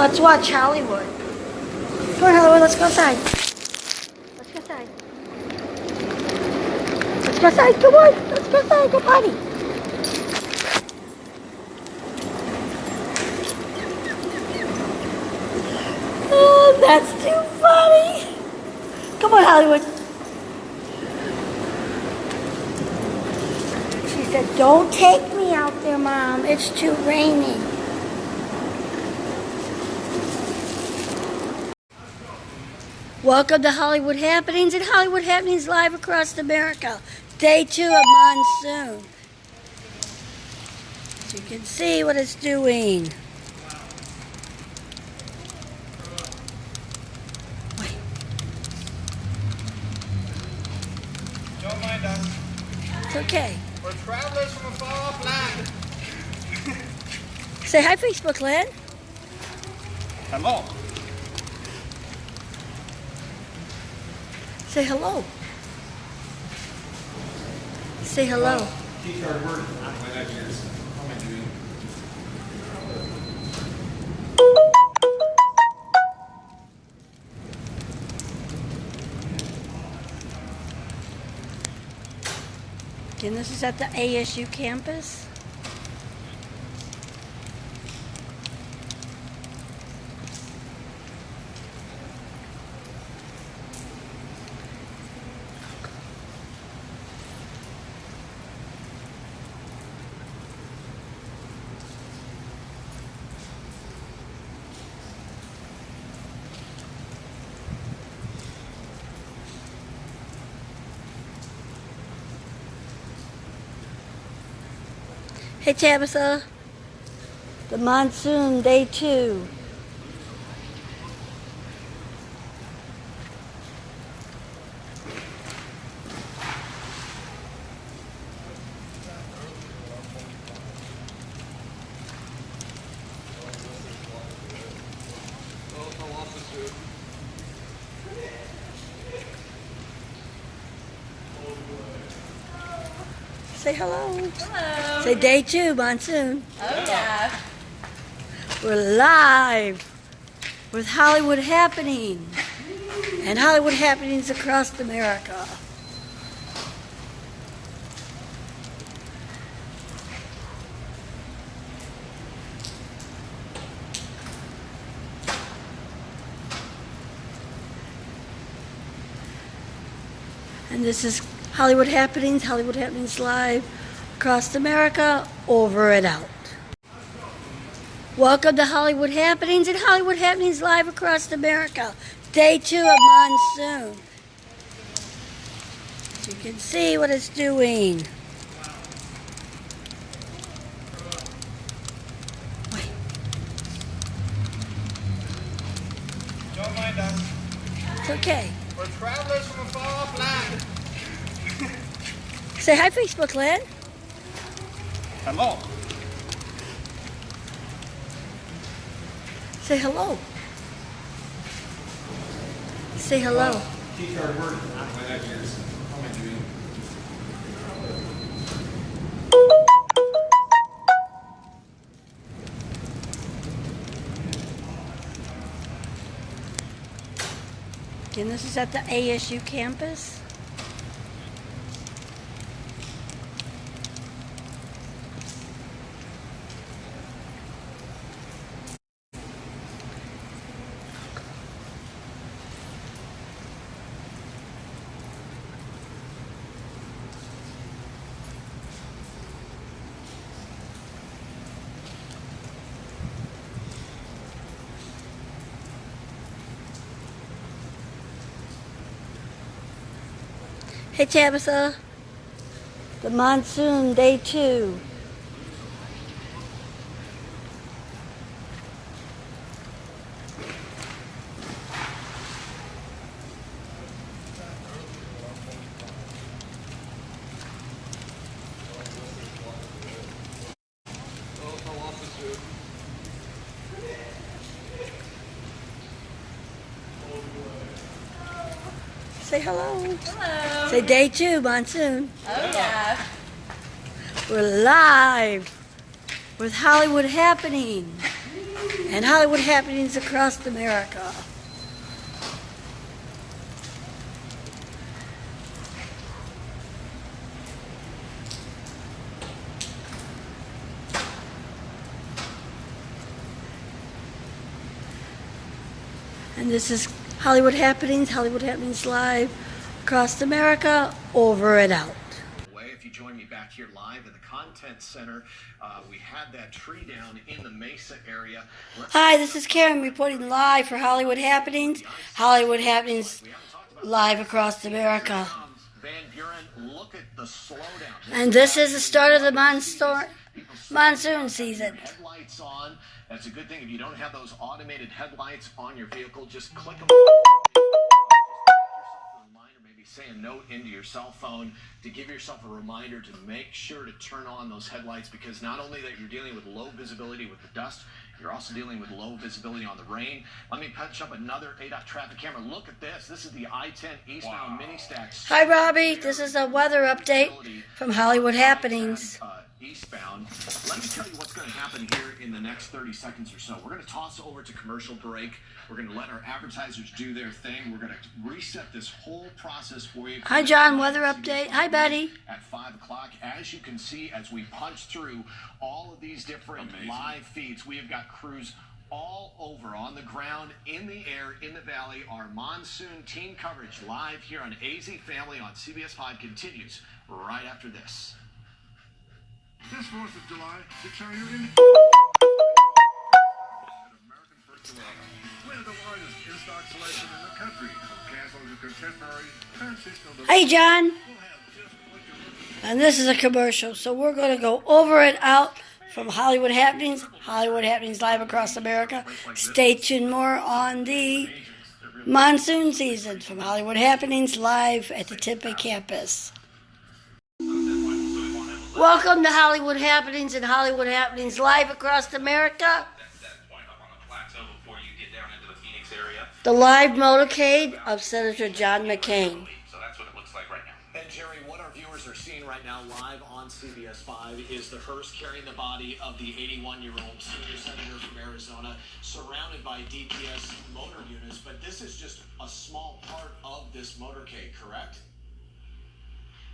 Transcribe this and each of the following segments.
Let's watch Hollywood. Come on, Hollywood, let's go outside. Let's go outside. Let's go outside, come on. Let's go outside, go potty. Oh, that's too funny. Come on, Hollywood. She said, don't take me out there, Mom. It's too rainy. Welcome to Hollywood Happenings and Hollywood Happenings live across America. Day 2 of monsoon. As you can see what it's doing. Wait. Don't mind us. It's okay. We're travelers from a far-off land. Say hi, Facebook land. Hello. Say hello. Say hello. Keep our word. My leg ears. How am I doing? And this is at the ASU campus. Hey Tabitha, the monsoon, day 2. Say hello. Hello. Say day 2, monsoon. Oh yeah. We're live with Hollywood Happening and Hollywood Happenings across America. And this is Hollywood Happenings live across America, over and out. Welcome to Hollywood Happenings and Hollywood Happenings live across America. Day 2 of monsoon. As you can see what it's doing. Wait. Don't mind us. It's okay. We're travelers from a far-off land. Say hi, Facebook land. Hello. Say hello. Say hello. Keep our word. My leg ears. How am I doing? And this is at the ASU campus. Hey Tabitha, the monsoon, day 2. Say hello. Hello. Say day 2, monsoon. Oh yeah. We're live with Hollywood Happening and Hollywood happenings across America. And this is Hollywood Happenings live across America, over and out. If you join me back here live in the Content Center, we had that tree down in the Mesa area. Hi, this is Karen reporting live for Hollywood Happenings live across America. Van Buren, look at the slowdown. And this is the start of the monsoon season. Headlights on. That's a good thing. If you don't have those automated headlights on your vehicle, just click them. Maybe say a note into your cell phone to give yourself a reminder to make sure to turn on those headlights, because not only that you're dealing with low visibility with the dust, you're also dealing with low visibility on the rain. Let me punch up another ADOT traffic camera. Look at this. This is the I-10 eastbound mini stack. Hi, Robbie. This is a weather update from Hollywood Happenings. Eastbound. Let me tell you what's going to happen here in the next 30 seconds or so. We're going to toss over to commercial break. We're going to let our advertisers do their thing. We're going to reset this whole process for you. Hi, John. Weather update. Hi, Betty. At 5 o'clock, as you can see, as we punch through all of these different live feeds, we have got crews all over, on the ground, in the air, in the valley. Our monsoon team coverage live here on AZ Family on CBS 5 continues right after this. This 4th of July, declare your in American First Toronto. We have the widest in-stock selection in the country, from casual to contemporary, transitional to... Hey, John. We'll have just what you're looking for. And this is a commercial, so we're going to go over and out from Hollywood Happenings live across America. Stay tuned more on the monsoon season from Hollywood Happenings live at the Tempe campus. Welcome to Hollywood Happenings live across America. That point up on the plateau before you get down into the Phoenix area. The live motorcade of Senator John McCain. So that's what it looks like right now. And Jerry, what our viewers are seeing right now live on CBS 5 is the hearse carrying the body of the 81-year-old senior senator from Arizona, surrounded by DPS motor units. But this is just a small part of this motorcade, correct?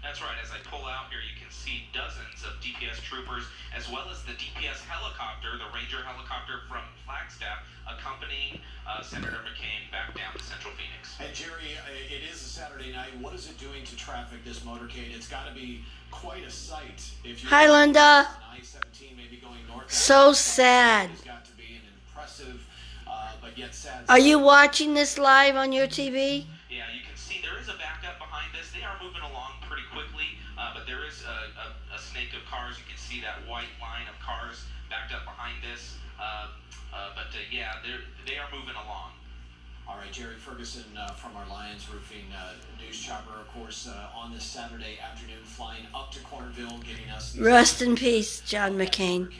That's right. As I pull out here, you can see dozens of DPS troopers, as well as the DPS helicopter, the Ranger helicopter from Flagstaff, accompanying Senator McCain back down to Central Phoenix. And Jerry, it is a Saturday night. What is it doing to traffic, this motorcade? It's got to be quite a sight. If you're Hi, Linda. I-17, maybe going north. So sad. It's got to be an impressive, but yet sad. Are you watching this live on your TV? Yeah, you can see there is a backup behind this. They are moving along pretty quickly, but there is a snake of cars. You can see that white line of cars backed up behind this. Yeah, they are moving along. All right, Jerry Ferguson from our Lions Roofing News Chopper, of course, on this Saturday afternoon, flying up to Cornville, getting us... Rest in peace, John McCain.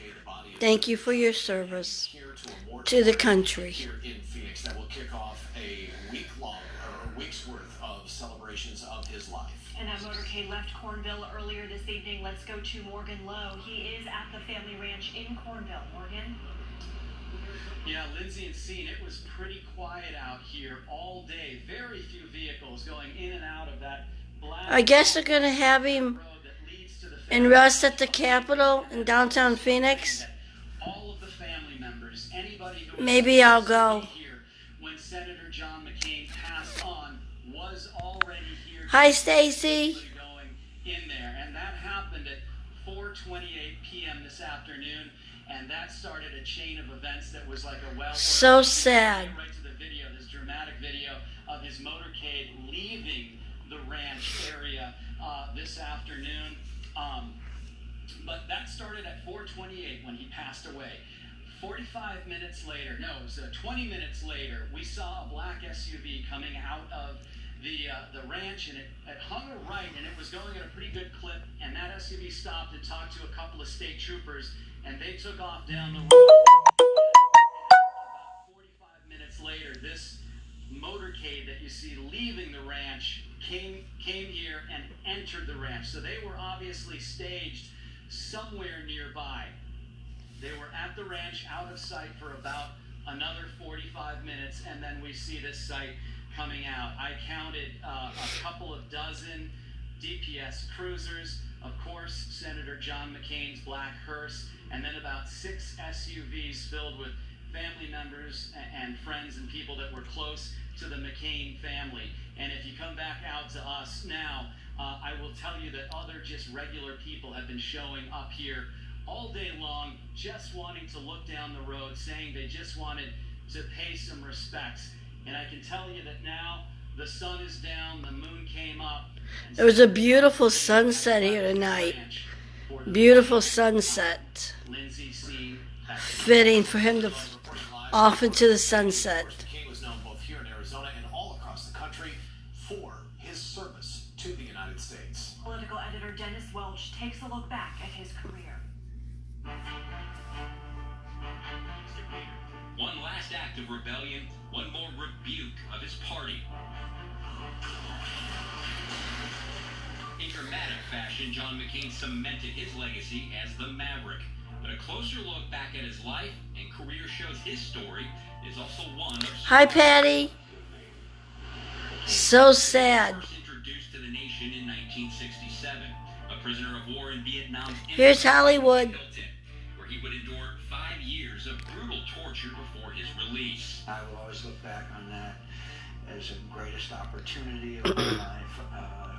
Thank you for your service to the country. Here in Phoenix, that will kick off a week's worth of celebrations of his life. And that motorcade left Cornville earlier this evening. Let's go to Morgan Lowe. He is at the family ranch in Cornville. Morgan? Yeah, Lindsay and Scene, it was pretty quiet out here all day. Very few vehicles going in and out of that black... I guess they're going to have him and Russ at the Capitol in downtown Phoenix. All of the family members, anybody who... Maybe I'll go. ...here when Senator John McCain passed on was already here... Hi, Stacy. ...going in there, and that happened at 4:28 p.m. this afternoon. And that started a chain of events that was like a well... So sad. Right to the video, this dramatic video of his motorcade leaving the ranch area this afternoon. But that started at 4:28 when he passed away. 45 minutes later, no, it was 20 minutes later, we saw a black SUV coming out of the ranch, and it hung a right, and it was going at a pretty good clip, and that SUV stopped and talked to a couple of state troopers, and they took off down the road. About 45 minutes later, this motorcade that you see leaving the ranch came here and entered the ranch. So they were obviously staged somewhere nearby. They were at the ranch, out of sight, for about another 45 minutes, and then we see this site coming out. I counted a couple of dozen DPS cruisers, of course, Senator John McCain's black hearse, and then about 6 SUVs filled with family members and friends and people that were close to the McCain family. And if you come back out to us now, I will tell you that other just regular people have been showing up here all day long, just wanting to look down the road, saying they just wanted to pay some respects. And I can tell you that now the sun is down, the moon came up. There was a beautiful sunset here tonight. Beautiful sunset. Fitting for him to off into the sunset. McCain was known both here in Arizona and all across the country for his service to the United States. Political editor Dennis Welch takes a look back at his career. One last act of rebellion, one more rebuke of his party. In dramatic fashion, John McCain cemented his legacy as the Maverick. But a closer look back at his life and career shows his story is also one of... Hi, Patty. So sad. First introduced to the nation in 1967, a prisoner of war in Vietnam. Here's Hollywood. Where he would endure 5 years of brutal torture before his release. I will always look back on that as the greatest opportunity of my life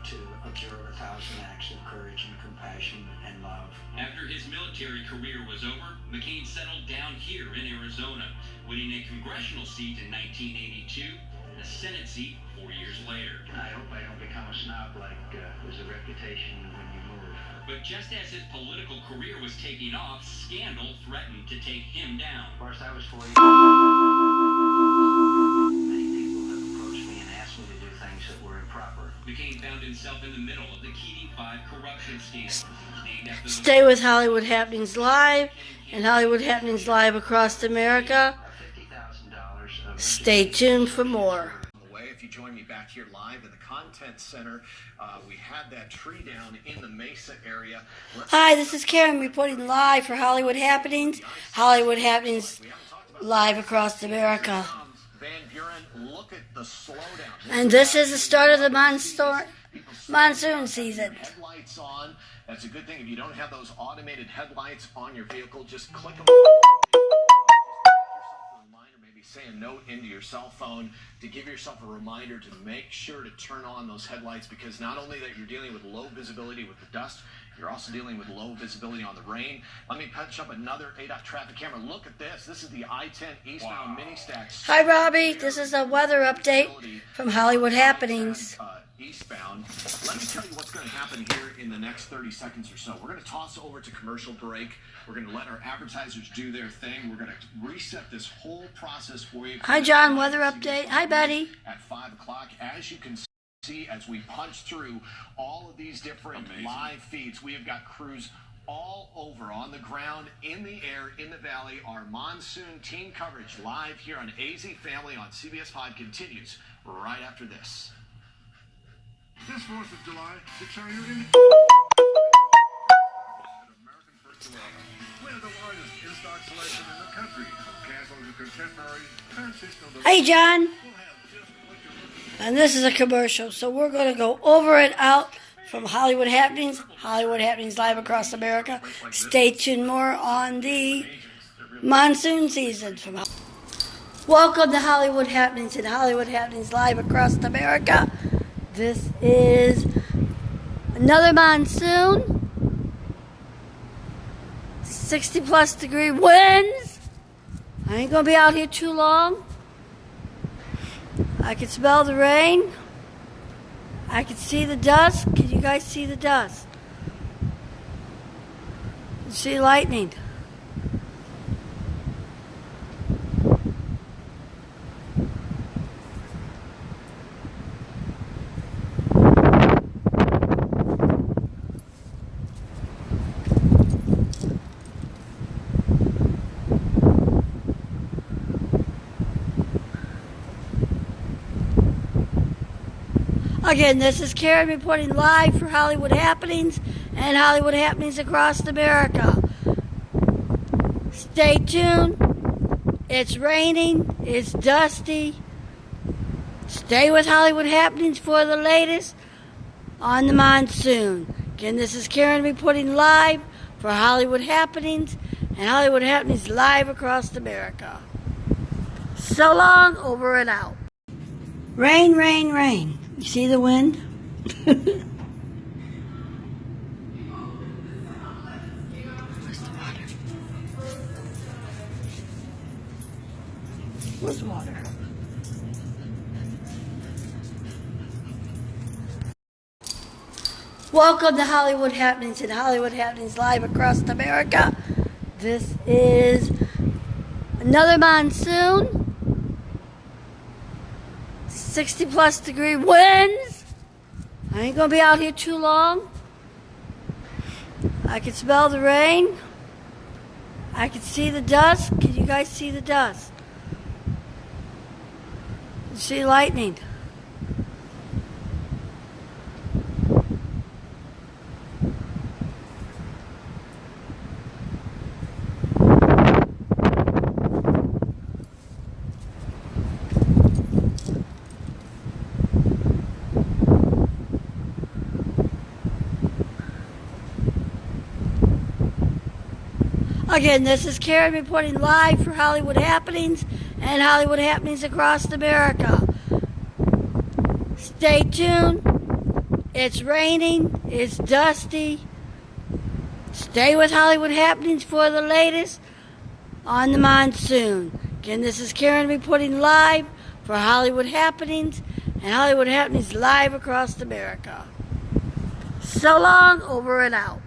to observe 1,000 acts of courage and compassion and love. After his military career was over, McCain settled down here in Arizona, winning a congressional seat in 1982 and a Senate seat 4 years later. I hope I don't become a snob like was the reputation when you move. But just as his political career was taking off, scandal threatened to take him down. Of course, I was 40. Many people have approached me and asked me to do things that were improper. McCain found himself in the middle of the Keating 5 corruption scandal. Named after the Stay with Hollywood Happenings Live and Hollywood Happenings Live across America. $50,000 of Stay tuned for more. If you join me back here live in the Content Center, we had that tree down in the Mesa area. Hi, this is Karen reporting live for Hollywood Happenings Live across America. Van Buren, look at the slowdown. And this is the start of the monsoon season. Headlights on. That's a good thing. If you don't have those automated headlights on your vehicle, just click them. Say a note into your cell phone to give yourself a reminder to make sure to turn on those headlights, because not only that you're dealing with low visibility with the dust, you're also dealing with low visibility on the rain. Let me punch up another ADOT traffic camera. Look at this. This is the I-10 eastbound mini stacks. Hi, Robbie. This is a weather update from Hollywood Happenings. Eastbound. Let me tell you what's going to happen here in the next 30 seconds or so. We're going to toss over to commercial break. We're going to let our advertisers do their thing. We're going to reset this whole process for you. Hi, John. Weather update. Hi, Betty. At 5 o'clock, as you can see, as we punch through all of these different live feeds, we have got crews all over, on the ground, in the air, in the valley. Our monsoon team coverage live here on AZ Family on CBS 5 continues right after this. This 4th of July, the China in American First Alone. We have the widest in-stock selection in the country, from casual to contemporary. Hey, John. We'll have just what you're looking for. And this is a commercial, so we're going to go over and out from Hollywood Happenings Live across America. Stay tuned more on the monsoon season. Welcome to Hollywood Happenings and Hollywood Happenings Live across America. This is another monsoon. 60+ degree winds. I ain't going to be out here too long. I can smell the rain. I can see the dust. Can you guys see the dust? You see lightning. Again, this is Karen reporting live for Hollywood Happenings and Hollywood Happenings across America. Stay tuned. It's raining. It's dusty. Stay with Hollywood Happenings for the latest on the monsoon. Again, this is Karen reporting live for Hollywood Happenings and Hollywood Happenings live across America. So long, over and out. Rain, rain, rain. You see the wind? Where's water? Welcome to Hollywood Happenings and Hollywood Happenings live across America. This is another monsoon. 60 plus degree winds. I ain't gonna be out here too long. I can smell the rain. I can see the dust. Can you guys see the dust? You see lightning. Again, this is Karen reporting live for Hollywood Happenings and Hollywood Happenings across America. Stay tuned. It's raining. It's dusty. Stay with Hollywood Happenings for the latest on the monsoon. Again, this is Karen reporting live for Hollywood Happenings and Hollywood Happenings live across America. So long, over and out.